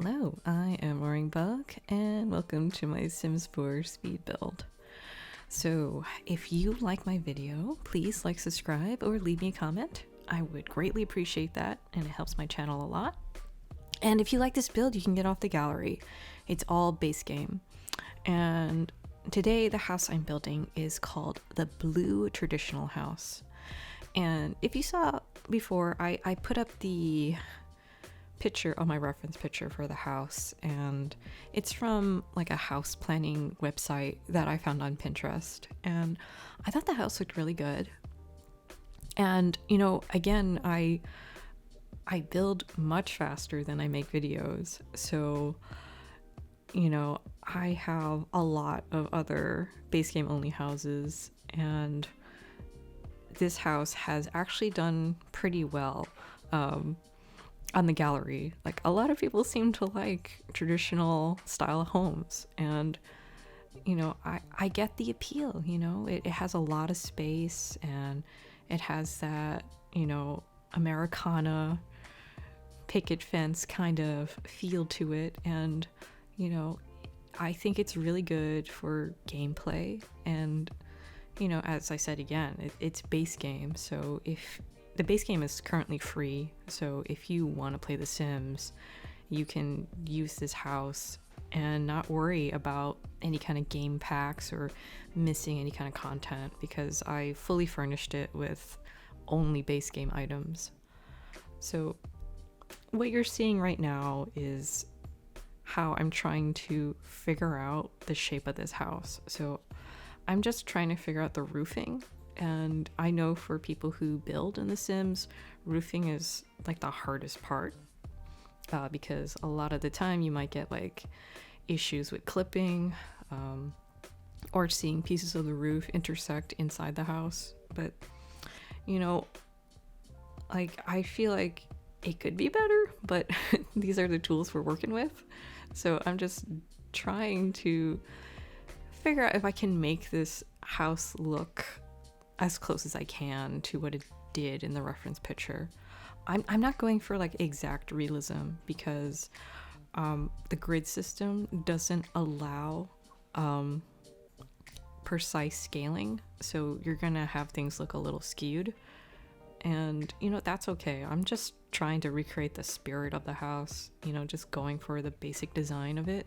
Hello, I am roaringbug and welcome to my Sims 4 speed build. So if you like my video, please like, subscribe, or leave me a comment. I would greatly appreciate that and it helps my channel a lot. And if you like this build, you can get off the gallery. It's all base game. And today the house I'm building is called the Blue Traditional House. And if you saw before, I put up the picture on my reference picture for the house, and it's from like a house planning website that I found on Pinterest, and I thought the house looked really good. And again, I build much faster than I make videos, so I have a lot of other base game only houses, and this house has actually done pretty well on the gallery. Like, a lot of people seem to like traditional style homes, and I get the appeal. It has a lot of space, and it has that Americana picket fence kind of feel to it, and I think it's really good for gameplay. And as I said again, it's base game, so if the base game is currently free, so if you want to play The Sims, you can use this house and not worry about any kind of game packs or missing any kind of content, because I fully furnished it with only base game items. So what you're seeing right now is how I'm trying to figure out the shape of this house. So I'm just trying to figure out the roofing. And I know for people who build in The Sims, roofing is like the hardest part, because a lot of the time you might get like issues with clipping, or seeing pieces of the roof intersect inside the house. But I feel like it could be better, but these are the tools we're working with. So I'm just trying to figure out if I can make this house look as close as I can to what it did in the reference picture. I'm not going for like exact realism, because the grid system doesn't allow precise scaling, so you're gonna have things look a little skewed, and that's okay. I'm just trying to recreate the spirit of the house, just going for the basic design of it.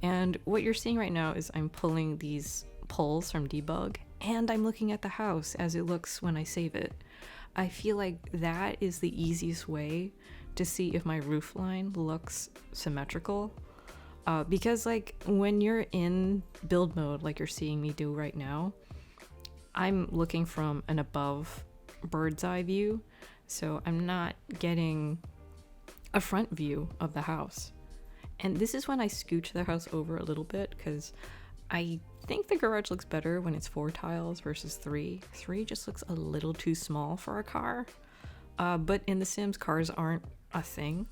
And what you're seeing right now is I'm pulling these poles from debug, and I'm looking at the house as it looks when I save it. I feel like that is the easiest way to see if my roof line looks symmetrical, because like when you're in build mode like you're seeing me do right now, I'm looking from an above bird's eye view, so I'm not getting a front view of the house. And this is when I scooch the house over a little bit, because I think the garage looks better when it's 4 tiles versus 3. 3 just looks a little too small for a car. But in The Sims, cars aren't a thing.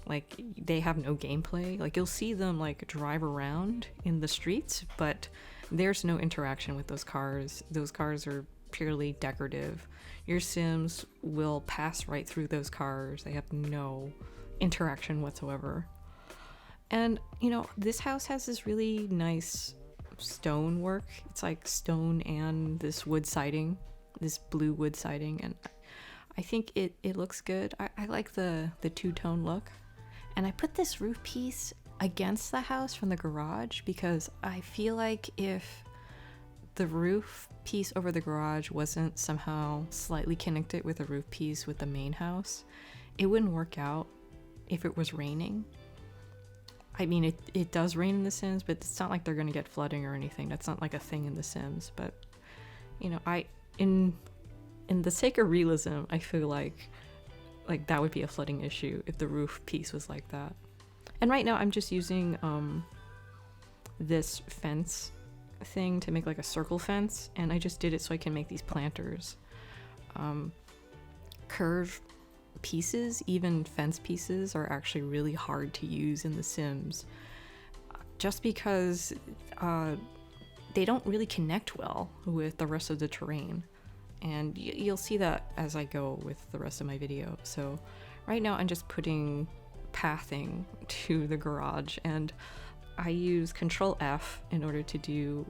Like, they have no gameplay. Like, you'll see them like drive around in the streets, but there's no interaction with those cars. Those cars are purely decorative. Your Sims will pass right through those cars. They have no interaction whatsoever. And this house has this really nice stone work. It's like stone and this wood siding, this blue wood siding, and I think it looks good. I like the two-tone look. And I put this roof piece against the house from the garage, because I feel like if the roof piece over the garage wasn't somehow slightly connected with the roof piece with the main house, it wouldn't work out if it was raining. I mean, it does rain in The Sims, but it's not like they're gonna get flooding or anything. That's not like a thing in The Sims. But in the sake of realism, I feel like that would be a flooding issue if the roof piece was like that. And right now I'm just using this fence thing to make like a circle fence, and I just did it so I can make these planters. Curve pieces, even fence pieces, are actually really hard to use in The Sims, just because they don't really connect well with the rest of the terrain, and you'll see that as I go with the rest of my video. So right now I'm just putting pathing to the garage, and I use Control F in order to do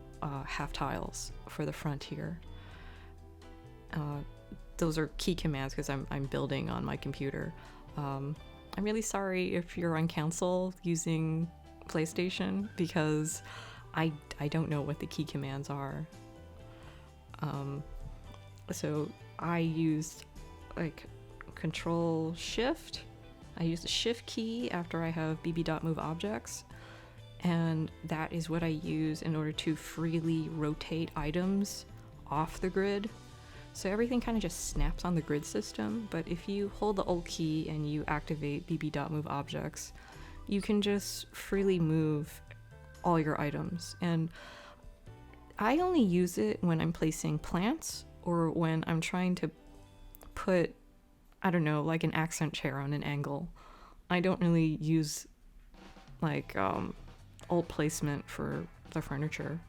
half tiles for the front here. Those are key commands because I'm building on my computer. I'm really sorry if you're on console using PlayStation, because I don't know what the key commands are. So I used like Control Shift. I use the Shift key after I have bb.move objects, and that is what I use in order to freely rotate items off the grid. So everything kind of just snaps on the grid system, but if you hold the Alt key and you activate bb.move objects, you can just freely move all your items. And I only use it when I'm placing plants or when I'm trying to put, I don't know, like an accent chair on an angle. I don't really use like alt placement for the furniture.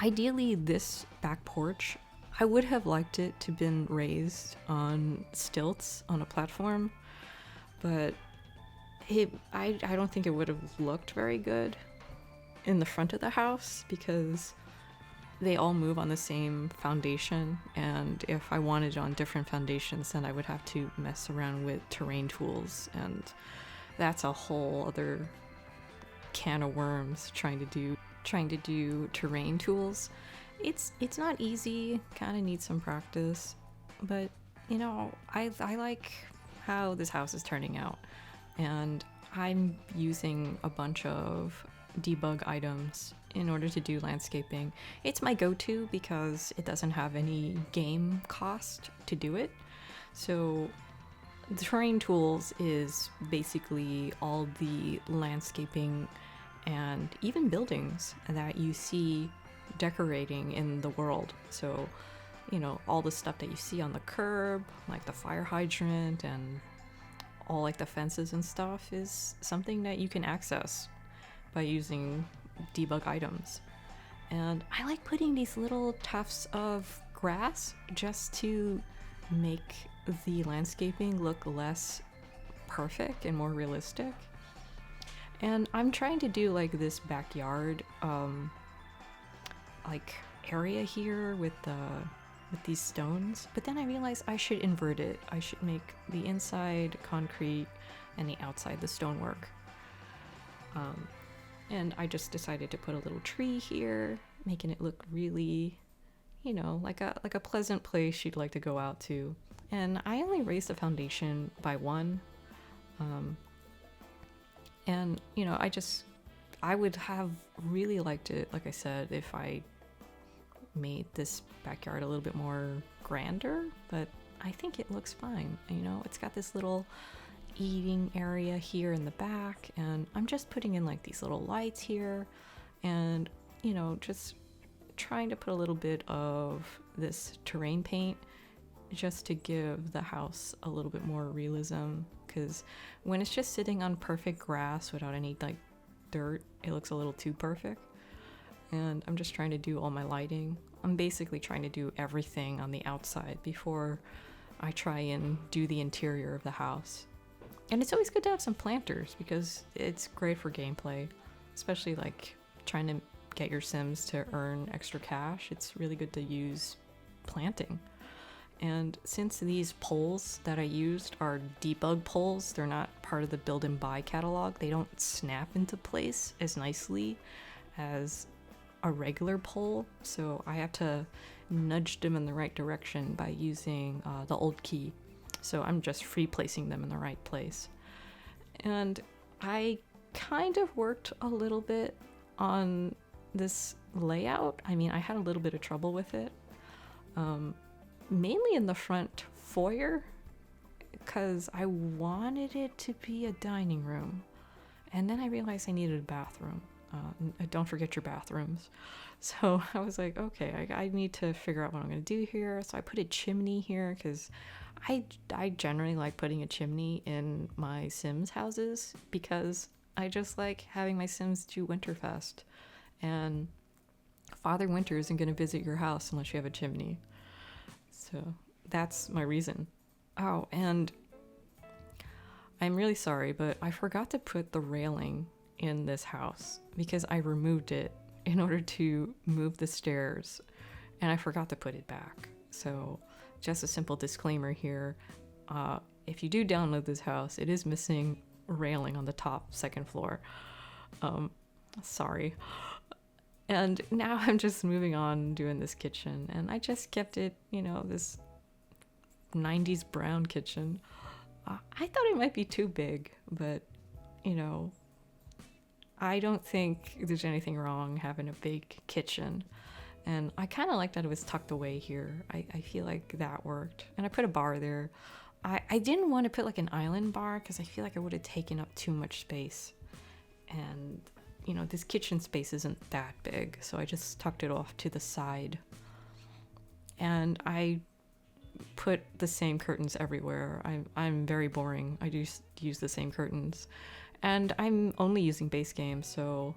Ideally, this back porch, I would have liked it to been raised on stilts on a platform, but I don't think it would have looked very good in the front of the house because they all move on the same foundation, and if I wanted on different foundations, then I would have to mess around with terrain tools, and that's a whole other can of worms trying to do terrain tools. It's not easy, kind of needs some practice, but you know, I like how this house is turning out, and I'm using a bunch of debug items in order to do landscaping. It's my go-to because it doesn't have any game cost to do it. So the terrain tools is basically all the landscaping and even buildings that you see decorating in the world. So, you know, all the stuff that you see on the curb, like the fire hydrant and all like the fences and stuff, is something that you can access by using debug items. And I like putting these little tufts of grass just to make the landscaping look less perfect and more realistic. And I'm trying to do like this backyard like area here with these stones, but then I realized I should invert it. I should make the inside concrete and the outside the stonework. And I just decided to put a little tree here, making it look really, you know, like a pleasant place you'd like to go out to. And I only raised the foundation by one. And, you know, I would have really liked it, like I said, if I made this backyard a little bit more grander, but I think it looks fine. You know, it's got this little eating area here in the back, and I'm just putting in like these little lights here, and, you know, just trying to put a little bit of this terrain paint just to give the house a little bit more realism, because when it's just sitting on perfect grass without any like dirt, it looks a little too perfect. And I'm just trying to do all my lighting. I'm basically trying to do everything on the outside before I try and do the interior of the house. And it's always good to have some planters because it's great for gameplay, especially like trying to get your Sims to earn extra cash. It's really good to use planting. And since these poles that I used are debug poles, they're not part of the build and buy catalog, they don't snap into place as nicely as a regular pole, so I have to nudge them in the right direction by using the Alt key. So I'm just free placing them in the right place. And I kind of worked a little bit on this layout. I mean, I had a little bit of trouble with it. Mainly in the front foyer, because I wanted it to be a dining room. And then I realized I needed a bathroom. Don't forget your bathrooms. So I was like, okay, I need to figure out what I'm going to do here. So I put a chimney here because I generally like putting a chimney in my Sims houses because I just like having my Sims do Winterfest. And Father Winter isn't going to visit your house unless you have a chimney. So that's my reason. Oh, and I'm really sorry, but I forgot to put the railing in this house because I removed it in order to move the stairs, and I forgot to put it back. So just a simple disclaimer here. If you do download this house, it is missing railing on the top second floor. Sorry. And now I'm just moving on doing this kitchen, and I just kept it, this 90s brown kitchen. I thought it might be too big, but I don't think there's anything wrong having a big kitchen. And I kind of like that it was tucked away here. I feel like that worked. And I put a bar there. I didn't want to put like an island bar because I feel like I would have taken up too much space. And, this kitchen space isn't that big. So I just tucked it off to the side. And I put the same curtains everywhere. I'm very boring. I do use the same curtains. And I'm only using base game, so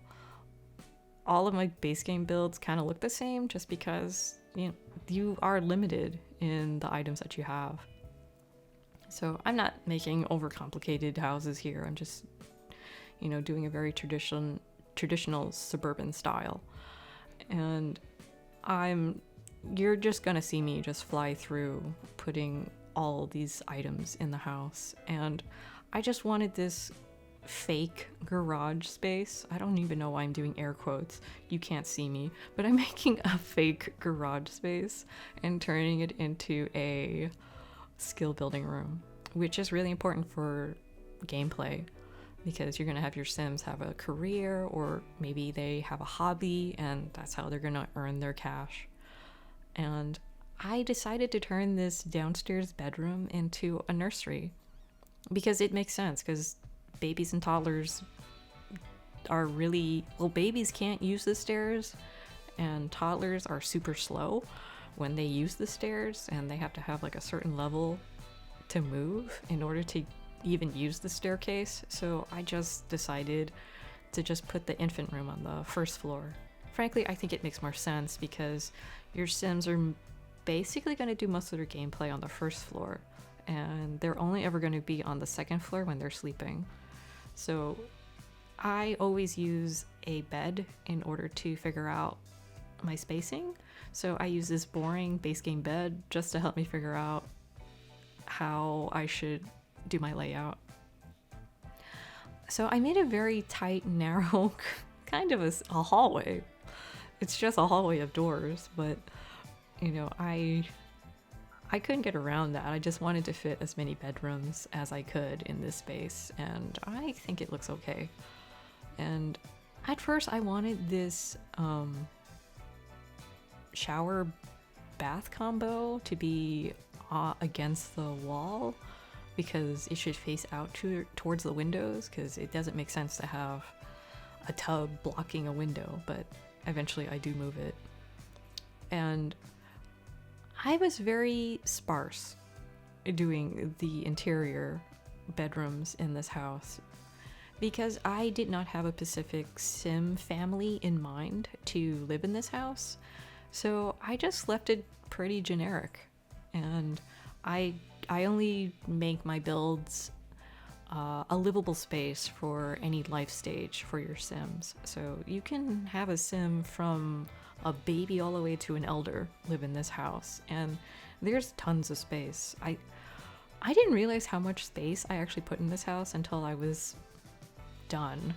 all of my base game builds kind of look the same just because you are limited in the items that you have. So I'm not making overcomplicated houses here. I'm just doing a very traditional suburban style. And you're just gonna see me just fly through putting all these items in the house. And I just wanted this fake garage space. I don't even know why I'm doing air quotes. You can't see me, but I'm making a fake garage space and turning it into a skill building room, which is really important for gameplay because you're going to have your Sims have a career, or maybe they have a hobby and that's how they're going to earn their cash. And I decided to turn this downstairs bedroom into a nursery because it makes sense, because babies and toddlers are babies can't use the stairs, and toddlers are super slow when they use the stairs, and they have to have like a certain level to move in order to even use the staircase. So I just decided to just put the infant room on the first floor. Frankly, I think it makes more sense because your Sims are basically going to do most of their gameplay on the first floor, and they're only ever going to be on the second floor when they're sleeping. So I always use a bed in order to figure out my spacing. So I use this boring base game bed just to help me figure out how I should do my layout. So I made a very tight, narrow, kind of a hallway. It's just a hallway of doors, but I couldn't get around that. I just wanted to fit as many bedrooms as I could in this space, and I think it looks okay. And at first I wanted this shower bath combo to be against the wall because it should face out towards the windows, because it doesn't make sense to have a tub blocking a window, but eventually I do move it. And I was very sparse doing the interior bedrooms in this house because I did not have a Pacific Sim family in mind to live in this house. So I just left it pretty generic, and I only make my builds a livable space for any life stage for your Sims. So you can have a Sim from a baby all the way to an elder live in this house, and there's tons of space. I didn't realize how much space I actually put in this house until I was done,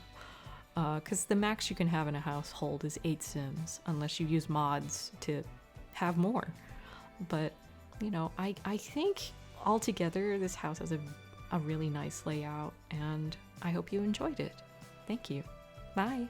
because the max you can have in a household is 8 Sims unless you use mods to have more. But I think altogether this house has a really nice layout, and I hope you enjoyed it. Thank you. Bye.